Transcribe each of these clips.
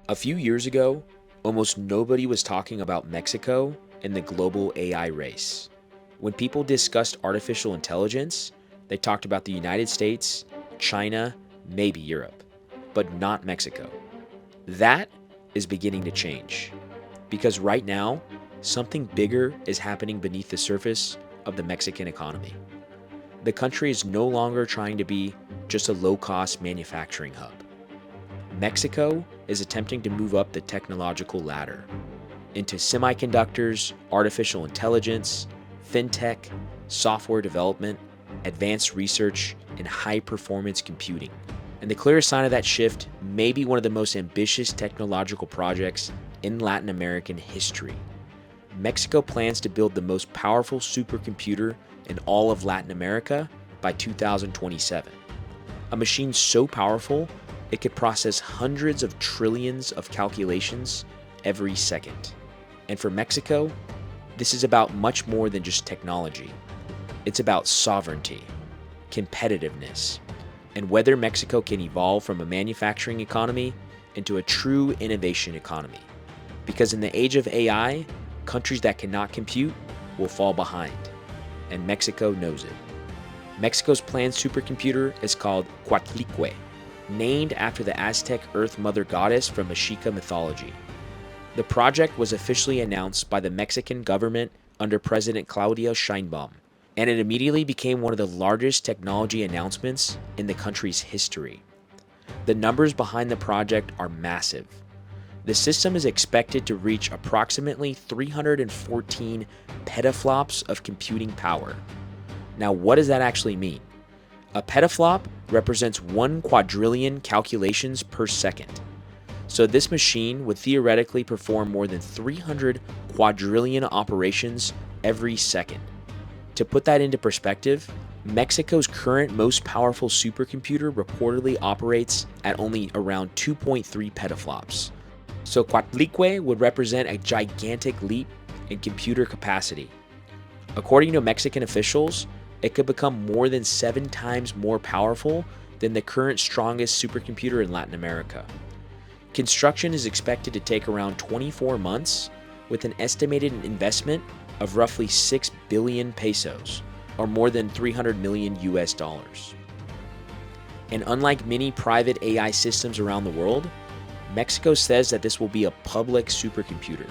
A few years ago, almost nobody was talking about Mexico and the global AI race. When people discussed artificial intelligence, they talked about the United States, China, maybe Europe, but not Mexico. That is beginning to change because right now, something bigger is happening beneath the surface of the Mexican economy. The country is no longer trying to be just a low-cost manufacturing hub. Mexico is attempting to move up the technological ladder into semiconductors, artificial intelligence, fintech, software development, advanced research, and high-performance computing. And the clearest sign of that shift may be one of the most ambitious technological projects in Latin American history. Mexico plans to build the most powerful supercomputer in all of Latin America by 2027. A machine so powerful it could process hundreds of trillions of calculations every second. And for Mexico, this is about much more than just technology. It's about sovereignty, competitiveness, and whether Mexico can evolve from a manufacturing economy into a true innovation economy. Because in the age of AI, countries that cannot compute will fall behind, and Mexico knows it. Mexico's planned supercomputer is called Coatlicue, named after the Aztec Earth Mother goddess from Mexica mythology. The project was officially announced by the Mexican government under President Claudia Sheinbaum, and it immediately became one of the largest technology announcements in the country's history. The numbers behind the project are massive. The system is expected to reach approximately 314 petaflops of computing power. Now, what does that actually mean? A petaflop represents 1 quadrillion calculations per second. So this machine would theoretically perform more than 300 quadrillion operations every second. To put that into perspective, Mexico's current most powerful supercomputer reportedly operates at only around 2.3 petaflops. So Coatlicue would represent a gigantic leap in computer capacity. According to Mexican officials, it could become more than 7 times more powerful than the current strongest supercomputer in Latin America. Construction is expected to take around 24 months, with an estimated investment of roughly 6 billion pesos, or more than 300 million US dollars. And unlike many private AI systems around the world, Mexico says that this will be a public supercomputer,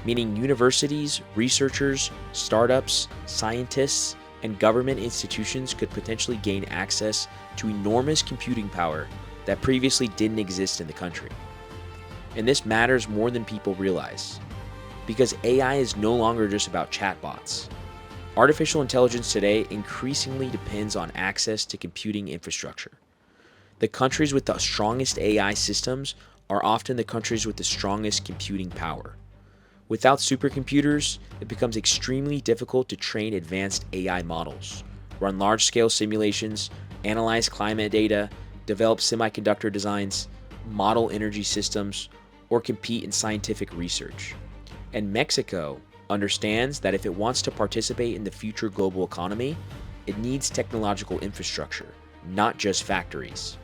meaning universities, researchers, startups, scientists, and government institutions could potentially gain access to enormous computing power that previously didn't exist in the country. And this matters more than people realize, because AI is no longer just about chatbots. Artificial intelligence today increasingly depends on access to computing infrastructure. The countries with the strongest AI systems are often the countries with the strongest computing power. Without supercomputers, it becomes extremely difficult to train advanced AI models, run large-scale simulations, analyze climate data, develop semiconductor designs, model energy systems, or compete in scientific research. And Mexico understands that if it wants to participate in the future global economy, it needs technological infrastructure, not just factories.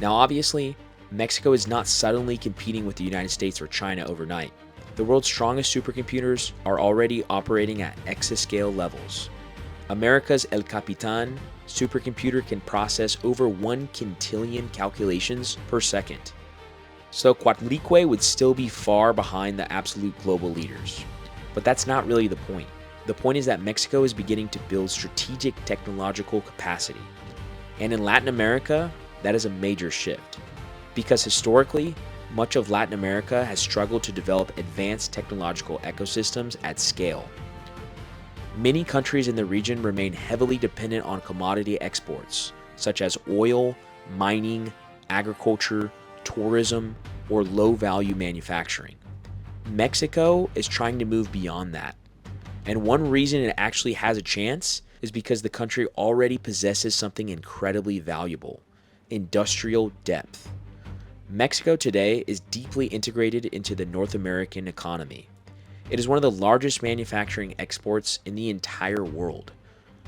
Now, obviously, Mexico is not suddenly competing with the United States or China overnight. The world's strongest supercomputers are already operating at exascale levels. America's El Capitan supercomputer can process over 1 quintillion calculations per second. So Coatlicue would still be far behind the absolute global leaders. But that's not really the point. The point is that Mexico is beginning to build strategic technological capacity. And in Latin America, that is a major shift. Because historically, much of Latin America has struggled to develop advanced technological ecosystems at scale. Many countries in the region remain heavily dependent on commodity exports, such as oil, mining, agriculture, tourism, or low-value manufacturing. Mexico is trying to move beyond that. And one reason it actually has a chance is because the country already possesses something incredibly valuable: industrial depth. Mexico today is deeply integrated into the North American economy. It is one of the largest manufacturing exports in the entire world.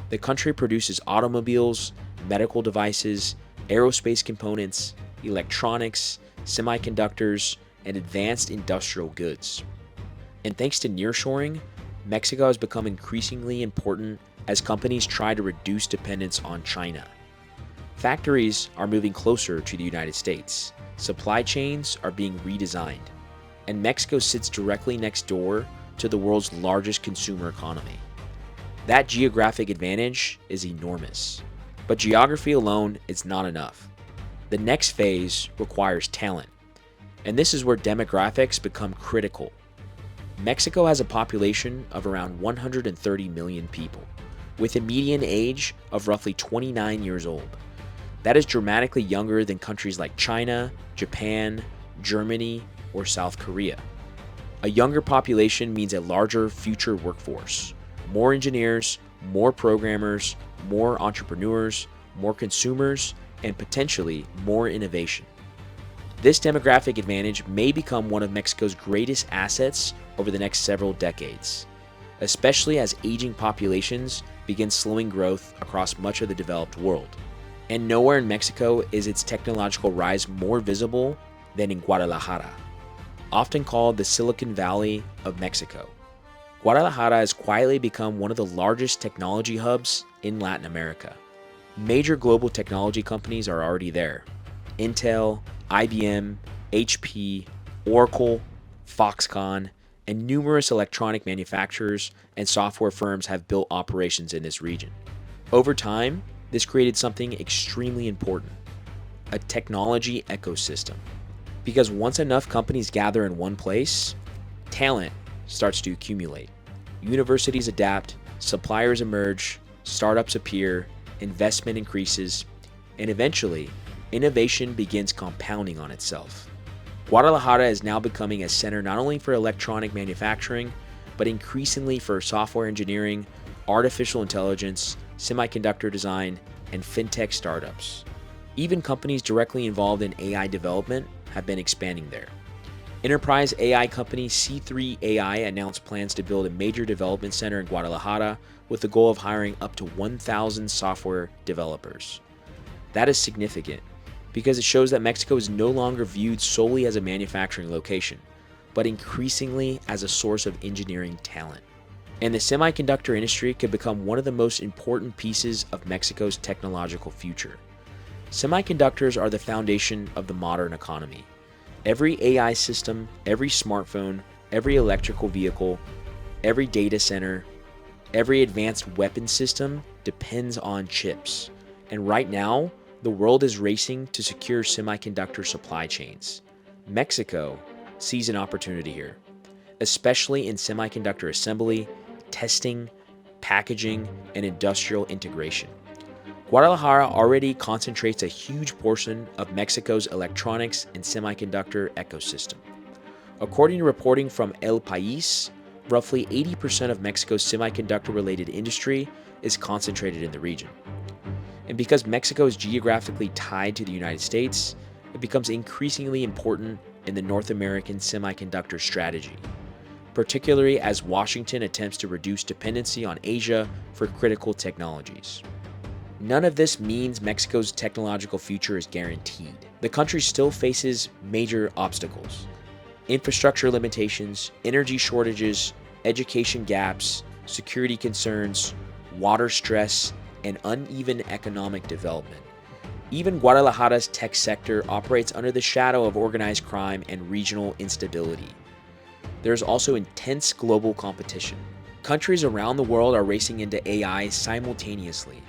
The country produces automobiles, medical devices, aerospace components, electronics, semiconductors, and advanced industrial goods. And thanks to nearshoring, Mexico has become increasingly important as companies try to reduce dependence on China. Factories are moving closer to the United States, supply chains are being redesigned, and Mexico sits directly next door to the world's largest consumer economy. That geographic advantage is enormous, but geography alone is not enough. The next phase requires talent, and this is where demographics become critical. Mexico has a population of around 130 million people, with a median age of roughly 29 years old. That is dramatically younger than countries like China, Japan, Germany, or South Korea. A younger population means a larger future workforce, more engineers, more programmers, more entrepreneurs, more consumers, and potentially more innovation. This demographic advantage may become one of Mexico's greatest assets over the next several decades, especially as aging populations begin slowing growth across much of the developed world. And nowhere in Mexico is its technological rise more visible than in Guadalajara, often called the Silicon Valley of Mexico. Guadalajara has quietly become one of the largest technology hubs in Latin America. Major global technology companies are already there. Intel, IBM, HP, Oracle, Foxconn, and numerous electronic manufacturers and software firms have built operations in this region. Over time, this created something extremely important: a technology ecosystem. Because once enough companies gather in one place, talent starts to accumulate. Universities adapt, suppliers emerge, startups appear, investment increases, and eventually, innovation begins compounding on itself. Guadalajara is now becoming a center not only for electronic manufacturing, but increasingly for software engineering, artificial intelligence, semiconductor design, and fintech startups. Even companies directly involved in AI development have been expanding there. Enterprise AI company C3 AI announced plans to build a major development center in Guadalajara with the goal of hiring up to 1,000 software developers. That is significant because it shows that Mexico is no longer viewed solely as a manufacturing location, but increasingly as a source of engineering talent. And the semiconductor industry could become one of the most important pieces of Mexico's technological future. Semiconductors are the foundation of the modern economy. Every AI system, every smartphone, every electrical vehicle, every data center, every advanced weapon system depends on chips. And right now, the world is racing to secure semiconductor supply chains. Mexico sees an opportunity here, especially in semiconductor assembly, testing, packaging, and industrial integration. Guadalajara already concentrates a huge portion of Mexico's electronics and semiconductor ecosystem. According to reporting from El País, roughly 80% of Mexico's semiconductor-related industry is concentrated in the region. And because Mexico is geographically tied to the United States, it becomes increasingly important in the North American semiconductor strategy, particularly as Washington attempts to reduce dependency on Asia for critical technologies. None of this means Mexico's technological future is guaranteed. The country still faces major obstacles: infrastructure limitations, energy shortages, education gaps, security concerns, water stress, and uneven economic development. Even Guadalajara's tech sector operates under the shadow of organized crime and regional instability. There is also intense global competition. Countries around the world are racing into AI simultaneously.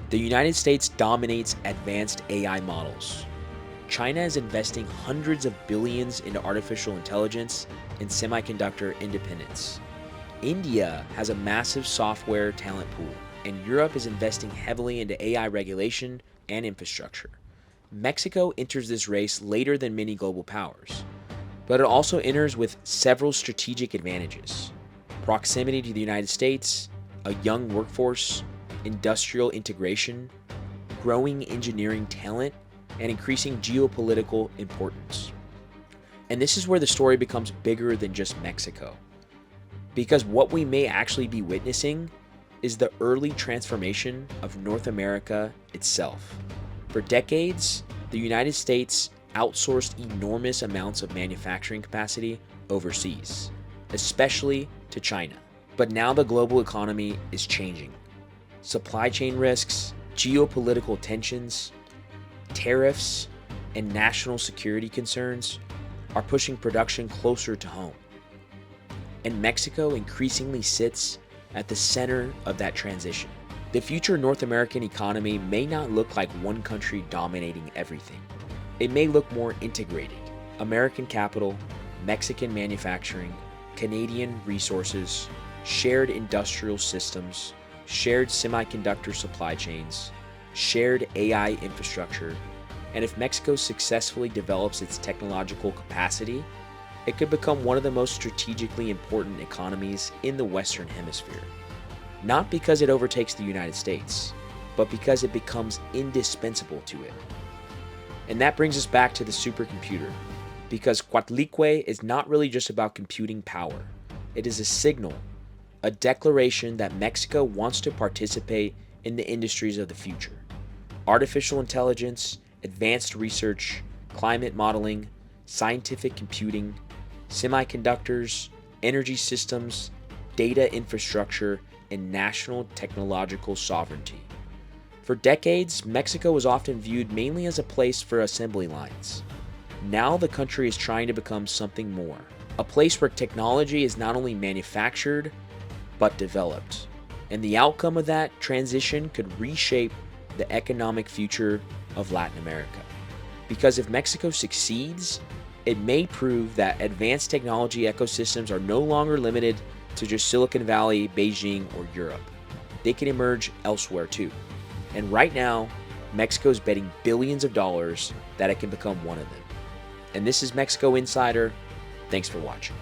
The United States dominates advanced AI models. China is investing hundreds of billions into artificial intelligence and semiconductor independence. India has a massive software talent pool, and Europe is investing heavily into AI regulation and infrastructure. Mexico enters this race later than many global powers, but it also enters with several strategic advantages: proximity to the United States, a young workforce, industrial integration, growing engineering talent, and increasing geopolitical importance. And this is where the story becomes bigger than just Mexico, because what we may actually be witnessing is the early transformation of North America itself. For decades, the United States outsourced enormous amounts of manufacturing capacity overseas, especially to China. But now the global economy is changing. Supply chain risks, geopolitical tensions, tariffs, and national security concerns are pushing production closer to home. And Mexico increasingly sits at the center of that transition. The future North American economy may not look like one country dominating everything. It may look more integrated. American capital, Mexican manufacturing, Canadian resources, shared industrial systems, shared semiconductor supply chains, shared AI infrastructure, and if Mexico successfully develops its technological capacity, it could become one of the most strategically important economies in the Western Hemisphere. Not because it overtakes the United States, but because it becomes indispensable to it. And that brings us back to the supercomputer, because Coatlicue is not really just about computing power. It is a signal, a declaration that Mexico wants to participate in the industries of the future. Artificial intelligence, advanced research, climate modeling, scientific computing, semiconductors, energy systems, data infrastructure, and national technological sovereignty. For decades, Mexico was often viewed mainly as a place for assembly lines. Now the country is trying to become something more, a place where technology is not only manufactured, but developed. And the outcome of that transition could reshape the economic future of Latin America. Because if Mexico succeeds, it may prove that advanced technology ecosystems are no longer limited to just Silicon Valley, Beijing, or Europe. They can emerge elsewhere too. And right now, Mexico is betting billions of dollars that it can become one of them. And this is Mexico Insider. Thanks for watching.